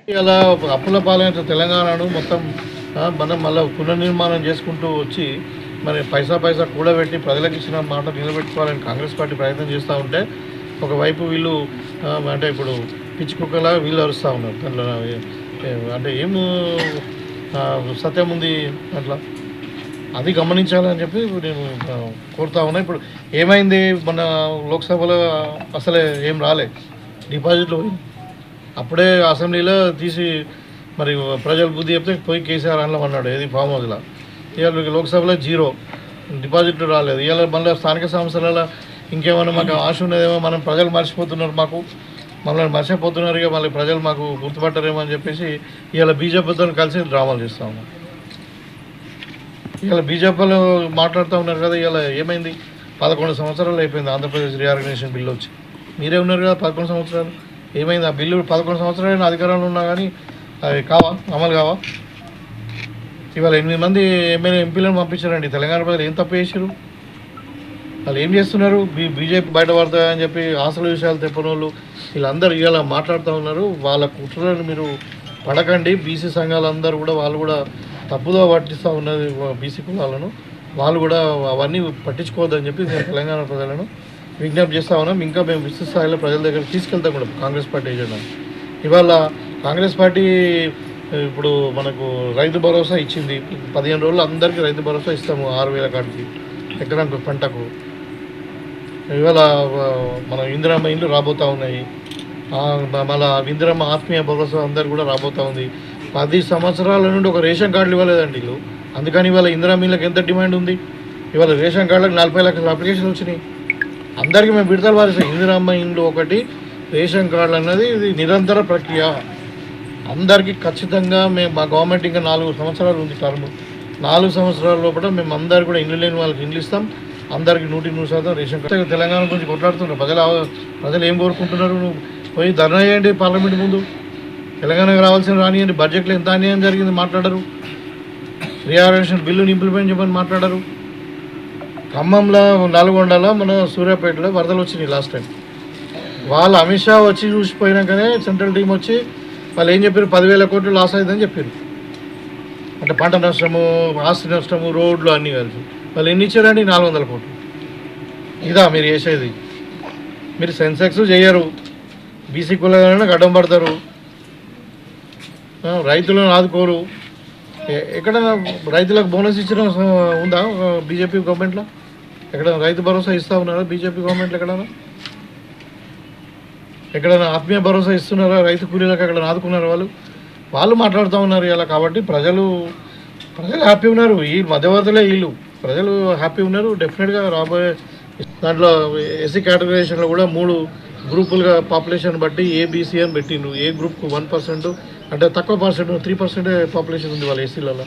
ఇలా అప్పుల పాలైన తెలంగాణను మొత్తం మనం మళ్ళీ పునర్నిర్మాణం చేసుకుంటూ వచ్చి మరి పైసా కూడబెట్టి ప్రజలకు ఇచ్చిన మాట నిలబెట్టుకోవాలని కాంగ్రెస్ పార్టీ ప్రయత్నం చేస్తూ ఉంటే ఒకవైపు వీళ్ళు అంటే ఇప్పుడు పిచ్చి కుక్కలా వీళ్ళు అరుస్తూ ఉన్నారు. దాంట్లో అంటే ఏం సత్యం ఉంది అట్లా అది గమనించాలని చెప్పి నేను కోరుతా ఉన్నా. ఇప్పుడు ఏమైంది, మన లోక్సభలో అసలే ఏం రాలే, డిపాజిట్లు అప్పుడే అసెంబ్లీలో తీసి మరి ప్రజలు బుద్ధి చెప్తే పోయి కేసీఆర్ అనలో అన్నాడు, ఏది ఫామ్ హౌస్లో. ఇవాళ లోక్సభలో 0 డిపాజిట్లు రాలేదు. ఇవాళ మళ్ళీ స్థానిక సంస్థలలో ఇంకేమైనా మాకు ఆశ ఉన్నదేమో, మనం ప్రజలు మర్చిపోతున్నారు, మమ్మల్ని మర్చిపోతున్నారు, ఇక మళ్ళీ ప్రజలు మాకు గుర్తుపట్టరేమో అని చెప్పేసి ఇవాళ బీజేపీతో కలిసి డ్రామాలు చేస్తూ ఉన్నాం. ఇవాళ బీజేపీలో మాట్లాడుతూ ఉన్నారు కదా, ఇవాళ ఏమైంది, 11 సంవత్సరాలు అయిపోయింది ఆంధ్రప్రదేశ్ రీఆర్గనైజేషన్ బిల్లు వచ్చి. మీరే ఉన్నారు కదా 11 సంవత్సరాలు, ఏమైంది? ఆ బిల్లు 11 సంవత్సరాలు అధికారంలో ఉన్నా కానీ అవి అమలు కావా? ఇవాళ 8 మంది ఎమ్మెల్యే ఎంపీలను పంపించారండి. తెలంగాణ ప్రజలు ఏం తప్పు చేశారు? వాళ్ళు ఏం చేస్తున్నారు? బీజేపీ బయటపడతాయని చెప్పి ఆశల విషయాలు తెప్పని వాళ్ళు వీళ్ళందరూ ఇవాళ మాట్లాడుతూ ఉన్నారు. వాళ్ళ కుట్రలను మీరు పడకండి. బీసీ సంఘాలందరూ కూడా వాళ్ళు కూడా తప్పుదో పట్టిస్తూ ఉన్నది బీసీ కులాలను, వాళ్ళు కూడా అవన్నీ పట్టించుకోవద్దని చెప్పి నేను తెలంగాణ ప్రజలను విజ్ఞప్తి చేస్తూ ఉన్నాం. ఇంకా మేము విస్తృత స్థాయిలో ప్రజల దగ్గర తీసుకెళ్తాం కూడా కాంగ్రెస్ పార్టీ ఏజెండా. ఇవాళ కాంగ్రెస్ పార్టీ ఇప్పుడు మనకు రైతు భరోసా ఇచ్చింది. 15 రోజులు అందరికీ రైతు భరోసా ఇస్తాము, 6,000 కాడికి ఎకరానికి పంటకు. ఇవాళ మన ఇందిరమ్మ ఇండ్లు రాబోతూ ఉన్నాయి. మళ్ళీ ఇందిరమ్మ ఆత్మీయ భరోసా అందరు కూడా రాబోతూ ఉంది. 10 సంవత్సరాల నుండి ఒక రేషన్ కార్డులు ఇవ్వలేదండి వీళ్ళు. అందుకని ఇవాళ ఇందిరమ్మ ఇళ్ళకి ఎంత డిమాండ్ ఉంది. ఇవాళ రేషన్ కార్డులకు 40 లక్షల అప్లికేషన్లు వచ్చినాయి. అందరికీ మేము విడుదల వారిస్తాం. ఇందిరమ్మ ఇండ్లు ఒకటి, రేషన్ కార్డులు అన్నది ఇది నిరంతర ప్రక్రియ. అందరికీ ఖచ్చితంగా మా గవర్నమెంట్ ఇంకా 4 సంవత్సరాలు ఉంది టర్మ్. 4 సంవత్సరాల లోపల మేము అందరు కూడా ఇండ్లు లేని వాళ్ళకి ఇండ్లు ఇస్తాం. అందరికీ 100% రేషన్ కార్డు. తెలంగాణ గురించి కొట్లాడుతున్నారు ప్రజలు ఏం కోరుకుంటున్నారు? నువ్వు పోయి ధర్నా చేయండి పార్లమెంట్ ముందు. తెలంగాణకు రావాల్సిన రానియండి. బడ్జెట్లో ఎంత అన్యాయం జరిగింది మాట్లాడరు. రీఆర్గనైజేషన్ బిల్లుని ఇంప్లిమెంట్ చేయమని మాట్లాడరు. ఖమ్మంలో, నల్గొండలో, మన సూర్యాపేటలో వరదలు వచ్చినాయి లాస్ట్ టైం. వాళ్ళు అమిత్ షా వచ్చి చూసిపోయినాకనే సెంట్రల్ టీం వచ్చి వాళ్ళు ఏం చెప్పారు, 10,000 కోట్లు లాస్ అవుతుందని చెప్పారు. అంటే పంట నష్టము, ఆస్తి నష్టము, రోడ్లు అన్నీ కలిసి వాళ్ళు ఎన్ని ఇచ్చారండి? 400 కోట్లు. ఇదా మీరు చేసేది? మీరు సెన్సెక్స్ చేయరు, బీసీ కులాలను అడ్డం పడతారు, రైతులను ఆదుకోరు. ఎక్కడైనా రైతులకు బోనస్ ఇచ్చిన ఉందా బీజేపీ గవర్నమెంట్లో? ఎక్కడైనా రైతు భరోసా ఇస్తూ ఉన్నారా బీజేపీ గవర్నమెంట్లో? ఎక్కడైనా ఆత్మీయ భరోసా ఇస్తున్నారా? రైతు కూలీలకు ఎక్కడైనా ఆదుకున్నారు? వాళ్ళు మాట్లాడుతూ ఉన్నారు ఇలా. కాబట్టి ప్రజలు హ్యాపీ ఉన్నారు. ఈ మధ్యవర్తులే వీళ్ళు. ప్రజలు హ్యాపీ ఉన్నారు. డెఫినెట్గా రాబోయే దాంట్లో ఎస్సీ కేటగరైజేషన్లో కూడా 3 గ్రూపులుగా పాపులేషన్ బట్టి ఏబీసీ అని పెట్టిండ్రు. ఏ గ్రూప్కు 1%, అంటే తక్కువ పర్సెంట్ 3% పాపులేషన్ ఉంది వాళ్ళ ఎస్సీలలో.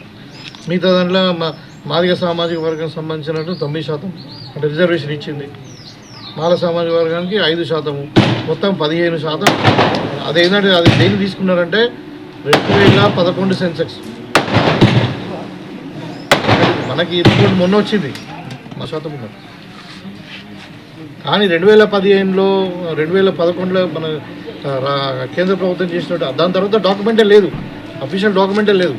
మిగతా దాంట్లో మాదిగ సామాజిక వర్గం సంబంధించినట్టు 9% అంటే రిజర్వేషన్ ఇచ్చింది. మాల సామాజిక వర్గానికి 5%, మొత్తం 15%. అదేంటంటే అది దేన్ని తీసుకున్నారంటే 2011 సెన్సెక్స్. మనకి రిపోర్ట్ మొన్న వచ్చింది, మా శాతం ఉన్నది. కానీ 2015లో 2011లో మన కేంద్ర ప్రభుత్వం చేసినట్టు దాని తర్వాత డాక్యుమెంటే లేదు, అఫీషియల్ డాక్యుమెంటే లేదు.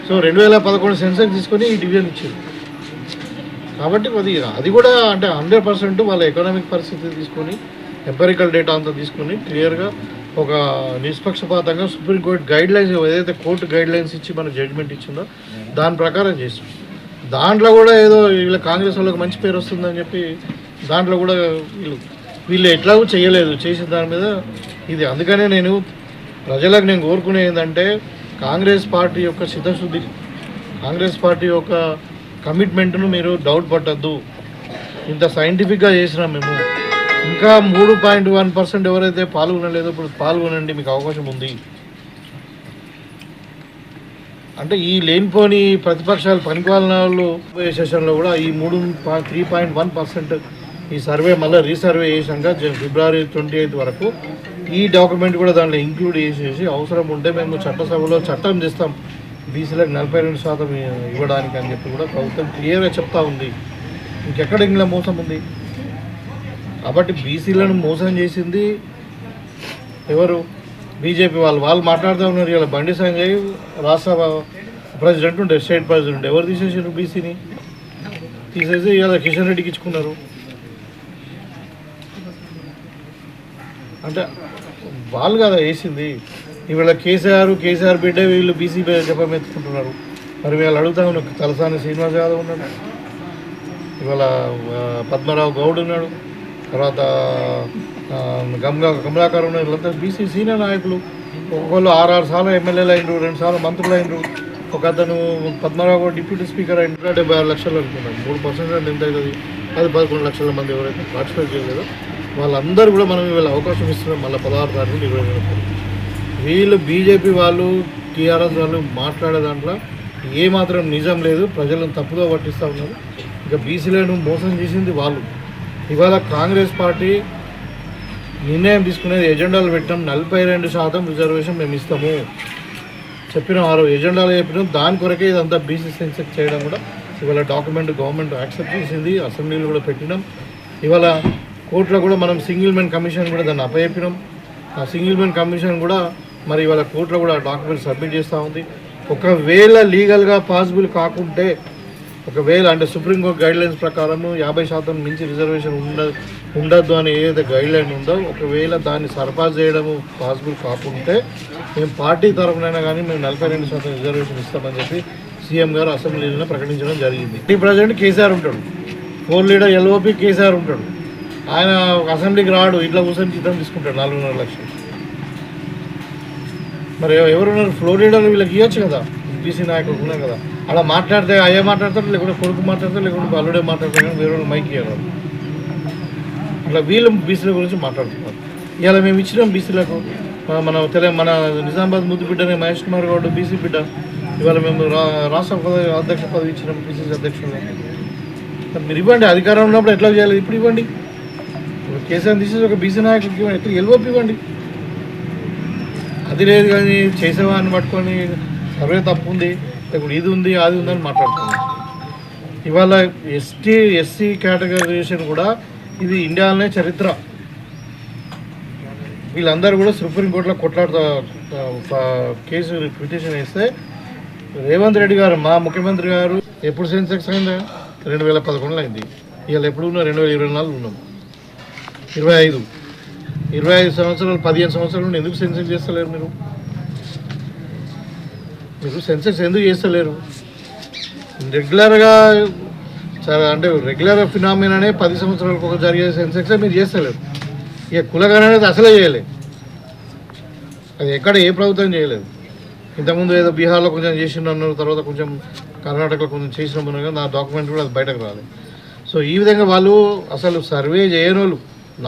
సో 2011 సెన్సెక్స్ తీసుకొని ఈ డివిజన్ ఇచ్చారు. కాబట్టి అది కూడా అంటే 100% వాళ్ళ ఎకనామిక్ పరిస్థితి తీసుకొని, ఎంపెరికల్ డేటా అంతా తీసుకొని క్లియర్గా ఒక నిష్పక్షపాతంగా సుప్రీంకోర్టు గైడ్లైన్స్, ఏదైతే కోర్టు గైడ్లైన్స్ ఇచ్చి మన జడ్జిమెంట్ ఇచ్చిందో దాని ప్రకారం చేస్తాం. దాంట్లో కూడా ఏదో వీళ్ళ కాంగ్రెస్ వాళ్ళకి మంచి పేరు వస్తుందని చెప్పి దాంట్లో కూడా వీళ్ళు ఎట్లాగూ చేయలేదు. చేసిన దాని మీద ఇది. అందుకనే ప్రజలకు నేను కోరుకునేది ఏంటంటే కాంగ్రెస్ పార్టీ యొక్క చిత్తశుద్ధి, కాంగ్రెస్ పార్టీ యొక్క కమిట్మెంట్ను మీరు డౌట్ పట్టద్దు. ఇంత సైంటిఫిక్గా చేసినాం మేము. ఇంకా 3.1% ఎవరైతే పాల్గొనలేదో ఇప్పుడు పాల్గొనండి, మీకు అవకాశం ఉంది. అంటే ఈ లేనిపోని ప్రతిపక్షాలు పనికివాళ్ళ వాళ్ళు సెషన్లో కూడా ఈ 3.1% ఈ సర్వే మళ్ళీ రీసర్వే చేసాక ఫిబ్రవరి 28 వరకు ఈ డాక్యుమెంట్ కూడా దాంట్లో ఇంక్లూడ్ చేసేసి అవసరం ఉంటే మేము చట్టసభలో చట్టం చేస్తాం బీసీలకు 42% ఇవ్వడానికి అని చెప్పి కూడా ప్రభుత్వం క్లియర్గా చెప్తా ఉంది. ఇంకెక్కడ ఇంట్లో మోసం ఉంది? కాబట్టి బీసీలను మోసం చేసింది ఎవరు బీజేపీ వాళ్ళు మాట్లాడుతూ ఉన్నారు. ఇలా బండి సంజయ్ రాష్ట్ర ప్రెసిడెంట్ ఉండే, స్టేట్ ప్రెసిడెంట్, ఎవరు తీసేసారు బీసీని? తీసేసి ఇలా కిషన్ రెడ్డికి ఇచ్చుకున్నారు. అంటే వాళ్ళు కదా వేసింది. ఇవాళ కేసీఆర్ బిడ్డ వీళ్ళు బీసీ జపం ఎత్తుకుంటున్నారు. మరి వీళ్ళు అడుగుతా ఉన్నారు. తలసాని శ్రీనివాస్ యాదవ్ ఉన్నాడు, ఇవాళ పద్మరావు గౌడ్ ఉన్నాడు, తర్వాత కమలాకర్ ఉన్నారు. వీళ్ళంతా బీసీ సీనియర్ నాయకులు. ఒక్కొక్కళ్ళు 6 సార్లు ఎమ్మెల్యేలు అయినరు, 2 సార్లు మంత్రులు అయినరు. ఒక అతను పద్మరావు గౌడ్ డిప్యూటీ స్పీకర్ అయిన 76 లక్షలు అనుకున్నాడు. 3% ఎంత అవుతుంది? అది 11 లక్షల మంది ఎవరైతే పార్టిసిపేట్ చేయలేదో వాళ్ళందరూ కూడా మనం వీళ్ళ అవకాశం ఇస్తున్నాం. మళ్ళీ 16 తారీఖు 20 వీళ్ళు బీజేపీ వాళ్ళు, టీఆర్ఎస్ వాళ్ళు మాట్లాడే దాంట్లో ఏమాత్రం నిజం లేదు. ప్రజలను తప్పుదో పట్టిస్తూ ఉన్నారు. ఇక బీసీలను మోసం చేసింది వాళ్ళు. ఇవాళ కాంగ్రెస్ పార్టీ నిర్ణయం తీసుకునేది ఎజెండాలు పెట్టాం. 42% రిజర్వేషన్ మేము ఇస్తాము చెప్పినాం. ఎజెండాలు చెప్పినాం. దాని కొరకే ఇదంతా బీసీ సెన్సెక్స్ చేయడం కూడా ఇవాళ డాక్యుమెంట్ గవర్నమెంట్ యాక్సెప్ట్ చేసింది. అసెంబ్లీలో కూడా పెట్టినాం. ఇవాళ కోర్టులో కూడా మనం సింగిల్ మెన్ కమిషన్ కూడా దాన్ని అప్పచెప్పినాం. ఆ సింగిల్ మెన్ కమిషన్ కూడా మరి ఇవాళ కోర్టులో కూడా డాక్యుమెంట్ సబ్మిట్ చేస్తూ ఉంది. ఒకవేళ లీగల్గా పాసిబుల్ కాకుంటే, ఒకవేళ అంటే సుప్రీంకోర్టు గైడ్లైన్స్ ప్రకారము 50% మించి రిజర్వేషన్ ఉండద్దు అని ఏదైతే గైడ్లైన్ ఉందో, ఒకవేళ దాన్ని సర్పాస్ చేయడము పాసిబుల్ కాకుంటే మేము పార్టీ తరఫునైనా కానీ మేము 42% రిజర్వేషన్ ఇస్తామని చెప్పి సీఎం గారు అసెంబ్లీలో ప్రకటించడం జరిగింది. ఈ ప్రెసిడెంట్ కేసీఆర్ ఉంటాడు, 4 లీడర్ ఎల్ఓపి కేసీఆర్ ఉంటాడు. ఆయన అసెంబ్లీకి రాడు, ఇట్లా కూర్చొని జీతం తీసుకుంటాడు 4.5 లక్షలు. మరి ఎవరున్నారు ఫ్లోర్ లీడర్లు? వీళ్ళకి ఇవ్వచ్చు కదా, బీసీ నాయకులు ఉన్నారు కదా. అలా మాట్లాడితే అయ్యే మాట్లాడతారు, లేకుంటే కొడుకు మాట్లాడతారు, లేకుంటే అల్లుడే మాట్లాడతారు, కానీ వేరే మైక్ ఇవ్వరు. అట్లా వీళ్ళు బీసీల గురించి మాట్లాడుతున్నారు. ఇవాళ మేము ఇచ్చినాం బీసీలకు. మన నిజామాబాద్ ముద్దు బిడ్డనే మహేష్ కుమార్ గౌడ్ బీసీ బిడ్డ. ఇవాళ మేము రాష్ట్ర అధ్యక్ష పదవి ఇచ్చినాం, బీసీసీ అధ్యక్షుడు. మీరు ఇవ్వండి, అధికారం ఉన్నప్పుడు ఎట్లా చేయాలి ఇప్పుడు ఇవ్వండి. కేసీఆర్ తీసేసి ఒక బీసీ నాయకుడికి ఇవ్వండి, ఎట్లా ఎల్ఓపి ఇవ్వండి. అది లేదు కానీ చేసేవాడిని పట్టుకొని సర్వే తప్పు ఉంది, లేకుంటే ఇది ఉంది అది ఉందని మాట్లాడుతున్నాం. ఇవాళ ఎస్సీ కేటగరైజేషన్ కూడా ఇది ఇండియాలోనే చరిత్ర. వీళ్ళందరూ కూడా సుప్రీంకోర్టులో కొట్లాడుతూ కేసు పిటిషన్ వేస్తే రేవంత్ రెడ్డి గారు, మా ముఖ్యమంత్రి గారు, ఎప్పుడు సెన్సెక్స్ అయిందా? 2011లో అయింది. ఇవాళ ఎప్పుడు ఉన్నాం? 2024 ఉన్నాం. 25 సంవత్సరాలు, 15 సంవత్సరాల నుండి ఎందుకు సెన్సెక్స్ చేస్తలేరు? మీరు సెన్సెక్స్ ఎందుకు చేస్తలేరు? రెగ్యులర్గా అంటే రెగ్యులర్ ఫినామినానే 10 సంవత్సరాలకు ఒక జరిగే సెన్సెక్సే మీరు చేస్తలేరు. ఇక కులగణన అనేది అసలే చేయలేదు. అది ఎక్కడ ఏ ప్రభుత్వం చేయలేదు. ఇంతకుముందు ఏదో బీహార్లో కొంచెం చేసినారు, తర్వాత కొంచెం కర్ణాటకలో కొంచెం చేసినామన్నారు, కానీ నా డాక్యుమెంట్ కూడా అది బయటకు రాలేదు. సో ఈ విధంగా వాళ్ళు అసలు సర్వే చేయని వాళ్ళు,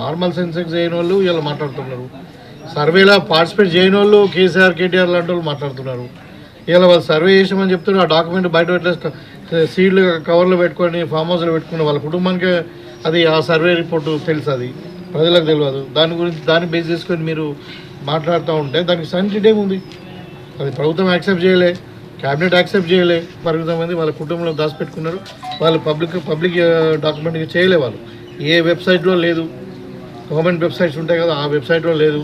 నార్మల్ సెన్సెక్స్ చేయని వాళ్ళు ఇలా మాట్లాడుతున్నారు. సర్వేలో పార్టిసిపేట్ చేయని వాళ్ళు కేసీఆర్ కేటీఆర్ లాంటి వాళ్ళు మాట్లాడుతున్నారు. ఇలా వాళ్ళు సర్వే చేసామని చెప్తున్నారు. ఆ డాక్యుమెంట్ బయట పెట్టేసి సీడ్లు కవర్లో పెట్టుకొని ఫామ్ హౌస్లో పెట్టుకుని వాళ్ళ కుటుంబానికి అది ఆ సర్వే రిపోర్టు తెలుసు, అది ప్రజలకు తెలియదు. దాన్ని బేస్ చేసుకొని మీరు మాట్లాడుతూ ఉంటే దానికి సైంటిఫిక్ ఏముంది? అది ప్రభుత్వం యాక్సెప్ట్ చేయలే, క్యాబినెట్ యాక్సెప్ట్ చేయలే. పరిమితం మంది వాళ్ళ కుటుంబంలో దాచిపెట్టుకున్నారు. వాళ్ళు పబ్లిక్ డాక్యుమెంట్గా చేయలే. వాళ్ళు ఏ వెబ్సైట్లో లేదు, గవర్నమెంట్ వెబ్సైట్స్ ఉంటాయి కదా, ఆ వెబ్సైట్లో లేదు.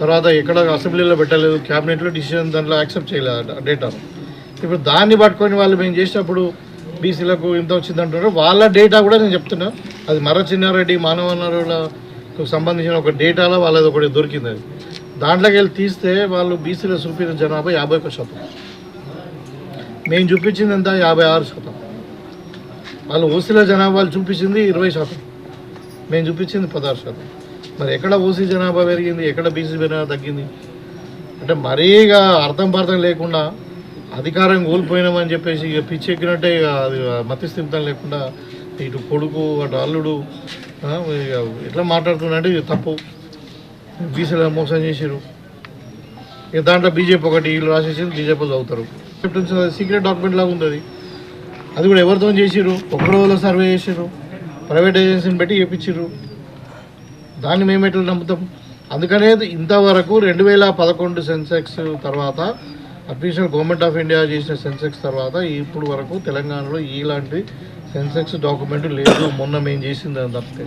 తర్వాత ఎక్కడ అసెంబ్లీలో పెట్టలేదు, క్యాబినెట్లో డిసిషన్ దాంట్లో యాక్సెప్ట్ చేయలేదు డేటా. ఇప్పుడు దాన్ని పట్టుకొని వాళ్ళు మేము చేసినప్పుడు బీసీలకు ఇంత వచ్చిందంటున్నారు. వాళ్ళ డేటా కూడా నేను చెప్తున్నా, అది మర్ర చిన్నారెడ్డి మానవ వనరులకు సంబంధించిన ఒక డేటాలో వాళ్ళది ఒకటి దొరికింది. అది దాంట్లోకి వెళ్ళి తీస్తే వాళ్ళు బీసీలో చూపిన జనాభా 51%, మేము చూపించింది ఎంత 56%. వాళ్ళు ఓసీల జనాభాలు చూపించింది 20%, మేము చూపించింది 16%. మరి ఎక్కడ ఓసీ జనాభా పెరిగింది, ఎక్కడ బీసీ జనాభా తగ్గింది? అంటే మరీగా అర్థం లేకుండా అధికారం కోల్పోయినామని చెప్పేసి ఇక పిచ్చెక్కినట్టే, ఇక అది మతిస్థిమితం లేకుండా ఇటు కొడుకు అటు అల్లుడు ఎట్లా మాట్లాడుతున్నారంటే ఇది తప్పు. బీసీలో మోసం చేసారు. ఇక దాంట్లో బీజేపీ ఒకటి వీళ్ళు రాసేసి బీజేపీ చదువుతారు. సీక్రెట్ డాక్యుమెంట్ లాగా ఉంది అది. అది కూడా ఎవరితో చేసిర్రు? ఒక్కడోలో సర్వే చేసారు, ప్రైవేట్ ఏజెన్సీని పెట్టి చేయించారు. దాన్ని మేము ఎట్లా నమ్ముతాం? అందుకనే ఇంతవరకు 2011 సెన్సెక్స్ తర్వాత, అఫీషియల్ గవర్నమెంట్ ఆఫ్ ఇండియా చేసిన సెన్సెక్స్ తర్వాత ఇప్పుడు వరకు తెలంగాణలో ఇలాంటి సెన్సెక్స్ డాక్యుమెంట్ లేదు. మొన్న మేము చేసింది అని తప్పితే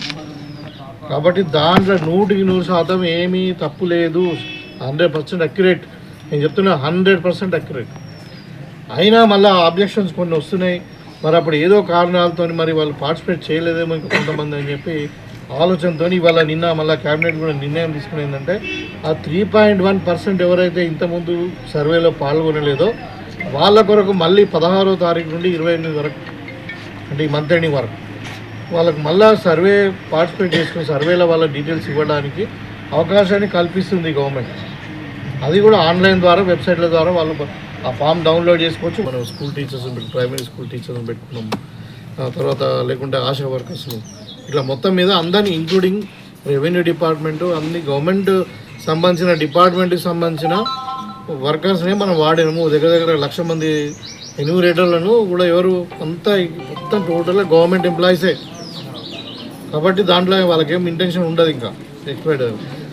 కాబట్టి దాంట్లో 100% ఏమీ తప్పు లేదు. 100% అక్యురేట్. నేను చెప్తున్నా 100% అక్యురేట్. అయినా మళ్ళీ ఆబ్జెక్షన్స్ కొన్ని వస్తున్నాయి. మరి అప్పుడు ఏదో కారణాలతో మరి వాళ్ళు పార్టిసిపేట్ చేయలేదేమో ఇంకా కొంతమంది అని చెప్పి ఆలోచనతో ఇవాళ నిన్న మళ్ళీ క్యాబినెట్ కూడా నిర్ణయం తీసుకుని ఏంటంటే ఆ 3.1% ఎవరైతే ఇంతకుముందు సర్వేలో పాల్గొనలేదో వాళ్ళ కొరకు మళ్ళీ 16వ తారీఖు నుండి 28 వరకు, అంటే ఈ మంత్ ఎండింగ్ వరకు వాళ్ళకు మళ్ళీ సర్వే పార్టిసిపేట్ చేసుకుని సర్వేలో వాళ్ళ డీటెయిల్స్ ఇవ్వడానికి అవకాశాన్ని కల్పిస్తుంది గవర్నమెంట్. అది కూడా ఆన్లైన్ ద్వారా వెబ్సైట్ల ద్వారా వాళ్ళు ఆ ఫామ్ డౌన్లోడ్ చేసుకోవచ్చు. మనం స్కూల్ టీచర్స్ ప్రైమరీ స్కూల్ టీచర్స్ని పెట్టుకున్నాము, తర్వాత లేకుంటే ఆశా వర్కర్స్ను, ఇట్లా మొత్తం మీద అందరినీ ఇంక్లూడింగ్ రెవెన్యూ డిపార్ట్మెంటు అన్ని గవర్నమెంట్ సంబంధించిన డిపార్ట్మెంట్కి సంబంధించిన వర్కర్స్ని మనం వాడినాము. దగ్గర 1,00,000 మంది ఎన్యూమరేటర్లను కూడా ఎవరు అంతా మొత్తం టోటల్గా గవర్నమెంట్ ఎంప్లాయీసే. కాబట్టి దాంట్లో వాళ్ళకేం ఇంటెన్షన్ ఉండదు ఇంకా ఎక్స్పైర్డ్.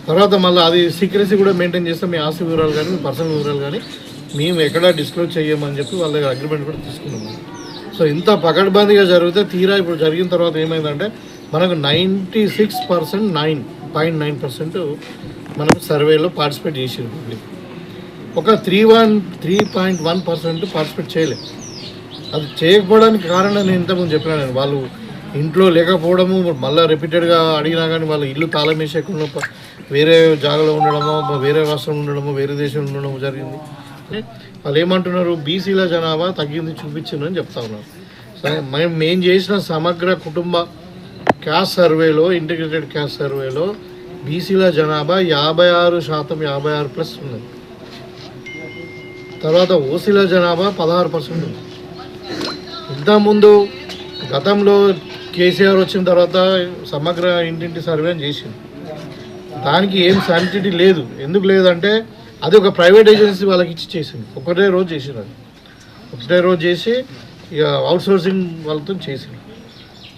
తర్వాత మళ్ళీ అది సీక్రెసీ కూడా మెయింటైన్ చేస్తాం. మీ ఆస్తి వివరాలు కానీ మీ పర్సనల్ వివరాలు కానీ మేము ఎక్కడా డిస్క్లోజ్ చేయమని చెప్పి వాళ్ళ దగ్గర అగ్రిమెంట్ కూడా తీసుకున్నాము. సో ఇంత పకడ్బందీగా జరిగితే తీరా ఇప్పుడు జరిగిన తర్వాత ఏమైందంటే మనకు 96% మనకు సర్వేలో పార్టిసిపేట్ చేసారు పబ్లిక్. ఒక 3.1% పార్టిసిపేట్ చేయలేదు. అది చేయకపోవడానికి కారణం నేను ఇంతకుముందు చెప్పినాను, వాళ్ళు ఇంట్లో లేకపోవడము, మళ్ళీ రిపీటెడ్గా అడిగినా కానీ వాళ్ళు ఇల్లు తాళం వేసేయకుండా వేరే జాగాలో ఉండడమో, వేరే రాష్ట్రంలో ఉండడమో, వేరే దేశంలో ఉండడమో జరిగింది. వాళ్ళు ఏమంటున్నారు, బీసీల జనాభా తగ్గింది చూపించిందని చెప్తా ఉన్నారు. సరే, మేము చేసిన సమగ్ర కుటుంబ క్యాస్ట్ సర్వేలో, ఇంటిగ్రేటెడ్ క్యాస్ట్ సర్వేలో బీసీల జనాభా 56%, 56+ ఉన్నది. తర్వాత ఓసీల జనాభా 16% ఉంది. ఇంతకుముందు గతంలో కేసీఆర్ వచ్చిన తర్వాత సమగ్ర ఇంటింటి సర్వే చేసింది. దానికి ఏం శాంటిటీ లేదు. ఎందుకు లేదంటే అది ఒక ప్రైవేట్ ఏజెన్సీ వాళ్ళకి ఇచ్చి చేసింది. ఒకటే రోజు చేసింది. అది ఒకటే రోజు చేసి ఇక అవుట్సోర్సింగ్ వాళ్ళతో చేసింది.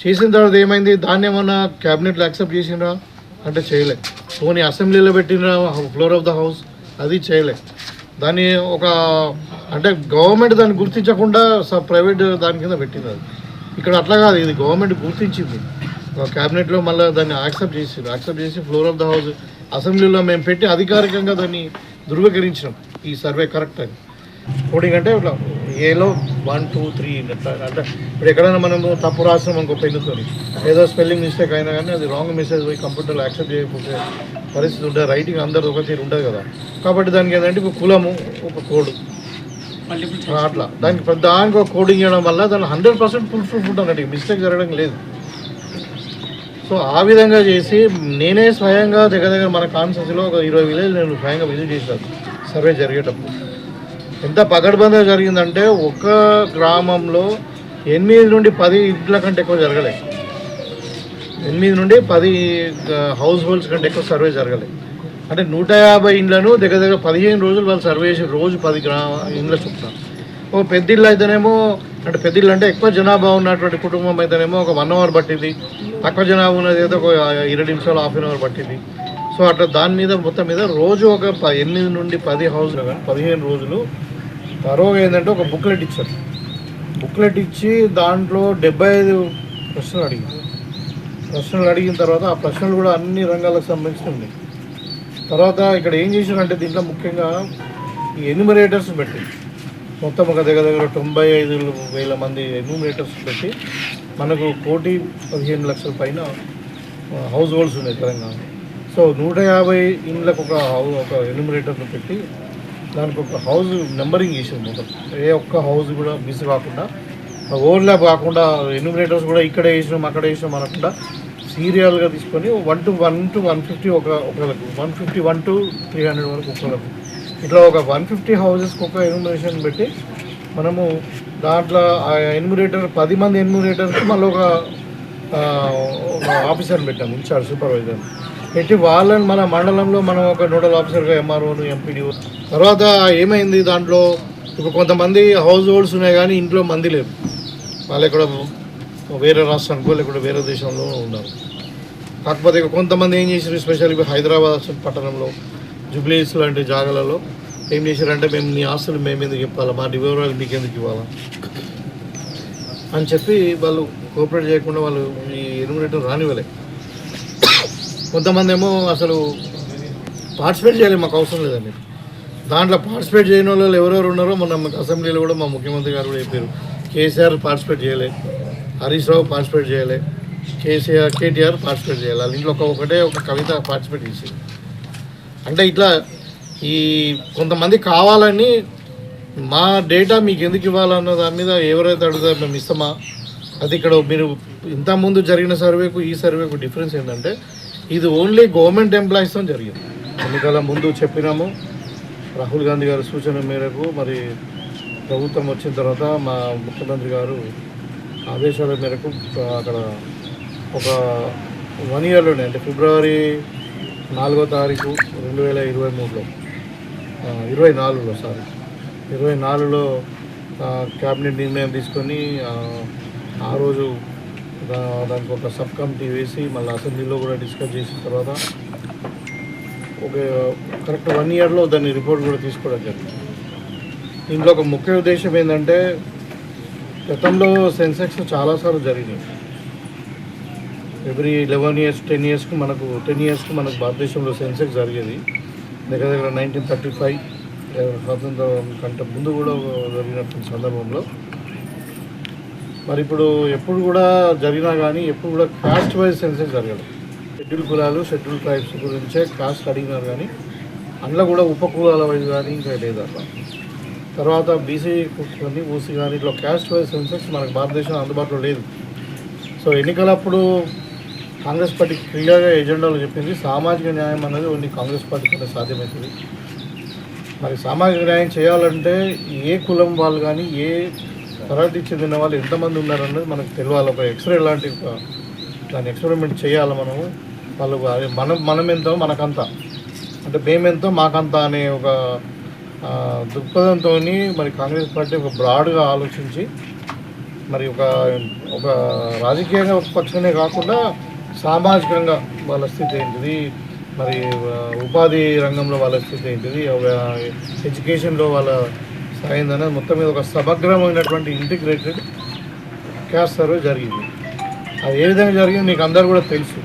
చేసిన తర్వాత ఏమైంది, దాన్ని ఏమన్నా క్యాబినెట్లో యాక్సెప్ట్ చేసిండ్రా అంటే చేయలే. పోనీ అసెంబ్లీలో పెట్టినరా ఫ్లోర్ ఆఫ్ ద హౌస్, అది చేయలే. దాన్ని ఒక అంటే గవర్నమెంట్ దాన్ని గుర్తించకుండా ప్రైవేట్ దాని కింద పెట్టింది. అది ఇక్కడ అట్లా కాదు, ఇది గవర్నమెంట్ గుర్తించింది క్యాబినెట్లో. మళ్ళీ దాన్ని యాక్సెప్ట్ చేసి ఫ్లోర్ ఆఫ్ ద హౌస్ అసెంబ్లీలో మేము పెట్టి అధికారికంగా దాన్ని ధృవీకరించినాం ఈ సర్వే కరెక్ట్ అని. కోడింగ్ అంటే ఇట్లా ఏలో 1, 2, 3 అట్లా. అంటే ఇప్పుడు ఎక్కడైనా మనము తప్పు రాసినాం ఇంకో పెన్నుతో, ఏదో స్పెల్లింగ్ మిస్టేక్ అయినా కానీ అది రాంగ్ మెసేజ్ పోయి కంప్యూటర్లో యాక్సెప్ట్ చేయకపోతే పరిస్థితి ఉంటుంది. రైటింగ్ అందరు ఒక తీరు ఉంటుంది కదా. కాబట్టి దానికి ఏంటంటే ఒక కులము, ఒక కోడ్ అట్లా దానికి ఒక కోడింగ్ చేయడం వల్ల దాన్ని 100% ఫుల్ అన్నట్టు మిస్టేక్ జరగడం లేదు. సో ఆ విధంగా చేసి నేనే స్వయంగా దగ్గర మన కాన్స్టిట్యూన్సీలో ఒక 20 విలేజ్ నేను స్వయంగా విజిట్ చేశాను సర్వే జరిగేటప్పుడు. ఎంత పకడ్బందీగా జరిగిందంటే ఒక గ్రామంలో 8 నుండి 10 ఇంట్ల కంటే ఎక్కువ జరగలేదు. 8 నుండి 10 హౌస్ హోల్డ్స్ కంటే ఎక్కువ సర్వే జరగలేదు. అంటే 150 ఇండ్లను దగ్గర 15 రోజులు వాళ్ళు సర్వే చేసి రోజు 10 ఇండ్ల చొప్పున. ఓ పెద్ద ఇల్లు అయితేనేమో, అంటే పెద్ద ఇల్లు అంటే ఎక్కువ జనాభా ఉన్నటువంటి కుటుంబం అయితేనేమో ఒక 1 అవర్ పట్టింది. తక్కువ జనాభా ఉన్నది అయితే ఒక 20 నిమిషాలు, ½ అవర్ పట్టింది. సో అట్లా దాని మీద మొత్తం మీద రోజు ఒక 8 నుండి 10 హౌస్లు కానీ 15 రోజులు తరువాత ఏంటంటే ఒక బుక్లెట్ ఇచ్చారు. బుక్లెట్ ఇచ్చి దాంట్లో 75 ప్రశ్నలు అడిగిన తర్వాత ఆ ప్రశ్నలు కూడా అన్ని రంగాలకు సంబంధించినవి. తర్వాత ఇక్కడ ఏం చేశారంటే దీంట్లో ముఖ్యంగా ఈ ఎన్యూమరేటర్స్ పెట్టి మొత్తం ఒక దగ్గర 95,000 మంది ఎన్యూమరేటర్స్ పెట్టి మనకు 1,15,00,000 పైన హౌస్ హోల్డ్స్ ఉన్నాయి తెలంగాణ. సో 150 ఇండ్లకు ఒక ఎన్యూమరేటర్ను పెట్టి దానికి ఒక హౌస్ నెంబరింగ్ చేసింది. మొత్తం ఏ ఒక్క హౌస్ కూడా మిస్ కాకుండా, ఓవర్లాప్ కాకుండా, ఎన్యూమరేటర్స్ కూడా ఇక్కడ వేసినాం అక్కడ వేసినాం అనకుండా సీరియల్గా తీసుకొని 1 to 150 ఒకళ్ళకు, 151 to 300 వరకు ఒకళ్ళకు, ఇట్లా ఒక 150 హౌసెస్కి ఒక ఎన్యూమరేషన్ పెట్టి మనము దాంట్లో ఆ ఎన్యూమరేటర్ 10 మంది ఎన్యూమరేటర్కి మళ్ళీ ఒక ఆఫీసర్ని పెట్టాము, ఇన్ఛార్జ్ సూపర్వైజర్ పెట్టి వాళ్ళని మన మండలంలో మనం ఒక నోడల్ ఆఫీసర్గా ఎంఆర్ఓను, ఎంపీడీఓ. తర్వాత ఏమైంది దాంట్లో ఇప్పుడు కొంతమంది హౌస్ హోల్డ్స్ ఉన్నాయి కానీ ఇంట్లో మంది లేరు. వాళ్ళు ఎక్కడ వేరే రాష్ట్రానికో లేకుంటే వేరే దేశంలో ఉన్నారు. కాకపోతే కొంతమంది ఏం చేశారు, ఎస్పెషల్లీ హైదరాబాద్ పట్టణంలో జూబ్లీస్ లాంటి జాగాలలో ఏం చేశారంటే మేము నీ ఆస్తులు మేము ఎందుకు చెప్పాలా, మా వివరాలు మీకు ఎందుకు ఇవ్వాలా అని చెప్పి వాళ్ళు కోఆపరేట్ చేయకుండా వాళ్ళు ఈ ఎన్యూమరేటర్ రానివ్వలే. కొంతమంది ఏమో అసలు పార్టిసిపేట్ చేయలేదు, మాకు అవసరం లేదండి. దాంట్లో పార్టిసిపేట్ చేయని వాళ్ళు ఎవరెవరు ఉన్నారో మొన్న మాకు అసెంబ్లీలో కూడా మా ముఖ్యమంత్రి గారు కూడా చెప్పారు. కేసీఆర్ పార్టిసిపేట్ చేయలే, హరీష్ రావు పార్టిసిపేట్ చేయలే, కేటీఆర్ పార్టిసిపేట్ చేయాలి. వాళ్ళ ఇంట్లో ఒకటే ఒక కవిత పార్టిసిపేట్ చేసింది. అంటే ఇట్లా ఈ కొంతమంది కావాలని మా డేటా మీకు ఎందుకు ఇవ్వాలన్న దాని మీద ఎవరైతే అడుగుతారో మేము ఇస్తామా. అది ఇక్కడ మీరు ఇంతకుముందు జరిగిన సర్వేకు ఈ సర్వేకు డిఫరెన్స్ ఏంటంటే ఇది ఓన్లీ గవర్నమెంట్ ఎంప్లాయీస్తో జరిగింది. ఎన్నికల ముందు చెప్పినాము, రాహుల్ గాంధీ గారి సూచన మేరకు మరి ప్రభుత్వం వచ్చిన తర్వాత మా ముఖ్యమంత్రి గారు ఆదేశాల మేరకు అక్కడ ఒక 1 ఇయర్లోనే అంటే ఫిబ్రవరి 4వ తారీఖు 2024లో క్యాబినెట్ నిర్ణయం తీసుకొని ఆ రోజు దానికి ఒక సబ్ కమిటీ వేసి మళ్ళీ అసెంబ్లీలో కూడా డిస్కస్ చేసిన తర్వాత ఒక కరెక్ట్ 1 ఇయర్లో దాని రిపోర్ట్ కూడా తీసుకోవడం జరిగింది. దీంట్లో ఒక ముఖ్య ఉద్దేశం ఏంటంటే గతంలో సెన్సెక్స్ చాలాసార్లు జరిగినాయి. ఎవ్రీ 11 ఇయర్స్ 10 ఇయర్స్కి మనకు భారతదేశంలో సెన్సెక్స్ జరిగేది. దగ్గర 1935 స్వాతంత్రం కంటే ముందు కూడా జరిగినటువంటి సందర్భంలో మరి ఇప్పుడు ఎప్పుడు కూడా జరిగినా కానీ ఎప్పుడు కూడా కాస్ట్ వైజ్ సెన్సెక్స్ జరగదు. షెడ్యూల్ కులాలు షెడ్యూల్ ట్రైబ్స్ గురించే కాస్ట్ అడిగినారు కానీ అందులో కూడా ఉపకులాల వైజ్ కానీ ఇంకా లేదు అట్లా. తర్వాత బీసీ కానీ ఓసీ కానీ ఇట్లా క్యాస్ట్ వైజ్ సెన్సెక్స్ మనకు భారతదేశంలో అందుబాటులో లేదు. సో ఎన్నికలప్పుడు కాంగ్రెస్ పార్టీ క్లియర్గా ఎజెండాలో చెప్పింది సామాజిక న్యాయం అనేది ఓన్లీ కాంగ్రెస్ పార్టీకి సాధ్యమవుతుంది. మరి సామాజిక న్యాయం చేయాలంటే ఏ కులం వాళ్ళు కానీ ఏ తరగతికి చెందిన వాళ్ళు ఎంతమంది ఉన్నారన్నది మనకు తెలియాలి. ఒక ఎక్స్రే లాంటి దాన్ని ఎక్స్పెరిమెంట్ చేయాలి మనము. వాళ్ళు మనం ఎంతో మనకంత అంటే మేమెంతో మాకంత అనే ఒక దృక్పథంతో మరి కాంగ్రెస్ పార్టీ ఒక బ్రాడ్గా ఆలోచించి మరి ఒక రాజకీయంగా పక్షనే కాకుండా సామాజికంగా వాళ్ళ స్థితి ఏంటిది, మరి ఉపాధి రంగంలో వాళ్ళ స్థితి ఏంటిది, ఎడ్యుకేషన్లో వాళ్ళ స్థాయి అనేది మొత్తం మీద ఒక సమగ్రమైనటువంటి ఇంటిగ్రేటెడ్ క్యాస్ట్ సర్వే జరిగింది. అది ఏ విధంగా జరిగింది మీకు అందరూ కూడా తెలుసు.